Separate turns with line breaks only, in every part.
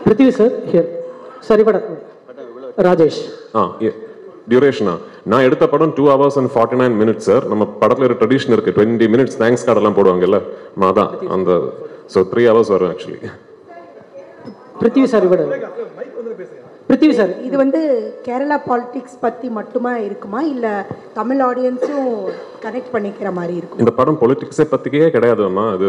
Prithvi sir, here. Sorry, but Rajesh.
Duration. நான் எடுத்த படம் 2 hours and 49 minutes சார். நம்ம படத்துல ஒரு ட்ரெடிஷன் இருக்கு 20 minutes தேங்க்ஸ் கார்டு எல்லாம் போடுவாங்கல்ல அதான் அந்த so 3 hours வரும் actually.
Prithvi sir, Prithvi sir,
இது வந்து கேரளா பாலிடிக்ஸ் பத்தி மட்டுமா இருக்குமா இல்ல தமிழ் ஆடியன்ஸும் கனெக்ட் பண்ணிக்கிற மாதிரி இருக்கும்?
இந்த படம் பொலிட்டிக்ஸே பத்தியே கிடையாதுமா. அது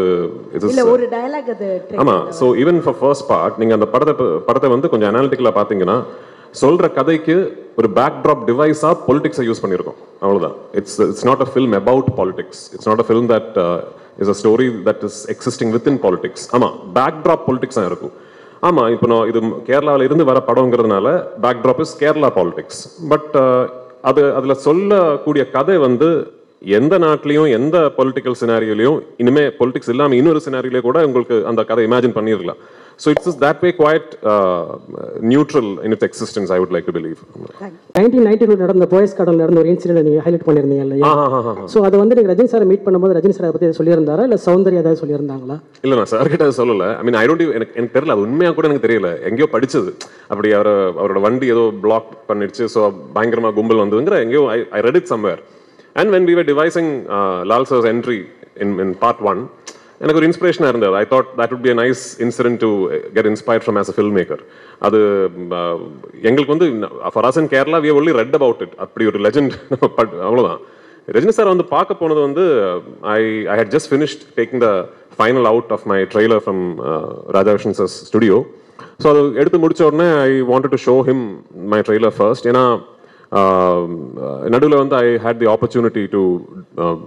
இல்ல ஒரு டயலாக் அது.
ஆமா. so even for first part நீங்க அந்த படத்தை வந்து கொஞ்சம் அனாலிட்டிக்கலா பாத்தீங்கன்னா சொல்ற கதைக்கு ஒரு பேக்ட்ராப் டிவைஸா பொலிட்டிக்ஸை யூஸ் பண்ணியிருக்கோம் அவ்வளவுதான். It's not a film about politics. It's not a film that is a story that is existing with in politics. ஆமா, பேக்ட்ராப் பொலிட்டிக்ஸா இருக்கும். ஆமா, இப்போ நான் இது கேரளாவில் இருந்து வர படங்கிறதுனால backdrop is Kerala politics. But அதுல சொல்லக்கூடிய கதை வந்து எந்த நாட்டிலையும் எந்த பொலிட்டிக்கல் சினாரியோலையும் இனிமே பொலிட்டிக்ஸ் இல்லாமல் இன்னொரு சினாரியிலே கூட உங்களுக்கு அந்த கதை இமேஜின் பண்ணிடலாம். So it's that way quite neutral in its existence, I would like to believe.
1992 நடந்த போயஸ் கடல்ல நடந்த ஒரு இன்சிடென்ட் நீங்க ஹைலைட் பண்ணிருந்தீங்க இல்லையா? சோ அது வந்து நீங்க ரஜினி சாரை மீட் பண்ணும்போது ரஜினி சாரை பத்தி சொல்லியிருந்தாரா இல்ல சௌந்தர்யா ஏதாவது சொல்லியிருந்தாங்களா? இல்ல,
நான் சார் கிட்ட சொல்லல. ஐ மீன் ஐ டோன்ட் எனக்கு தெரியல, அது உண்மையா கூட எனக்கு தெரியல. எங்கேயோ படிச்சது அப்படி அவரோட வண்டி ஏதோ பிளாக் பண்ணிடுச்சு, ஸோ பயங்கரமா கும்பல் வந்ததுங்கிற எங்கேயோ I read it somewhere. And when we were devising Lal sir's entry in part 1, எனக்கு ஒரு இன்ஸ்பிரேஷனாக இருந்தது. I thought that would be a nice incident to get inspired from as a film maker. அது எங்களுக்கு வந்து for us in Kerala we have only read about it. அப்படி ஒரு legend அவ்வளோதான். ரஜினி சார் வந்து பார்க்க போனது வந்து I had just finished taking the final out of my trailer from Raja vision சார்ஸ் ஸ்டுடியோ. ஸோ அது எடுத்து முடிச்ச உடனே I wanted to show him my trailer first. ஏன்னா நடுவில் வந்து I had the opportunity to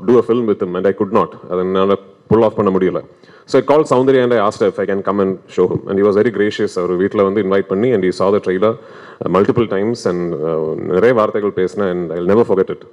do a film with him and I could not. அதை என்னால் pull off பண்ண முடியல. So I called Soundarya and I asked her if I can come and show him, and he was very gracious. அவர் வீட்டில் வந்து invite பண்ணி and he saw the trailer multiple times and நிறைய வார்த்தைகள் பேசினேன் and I'll never forget it.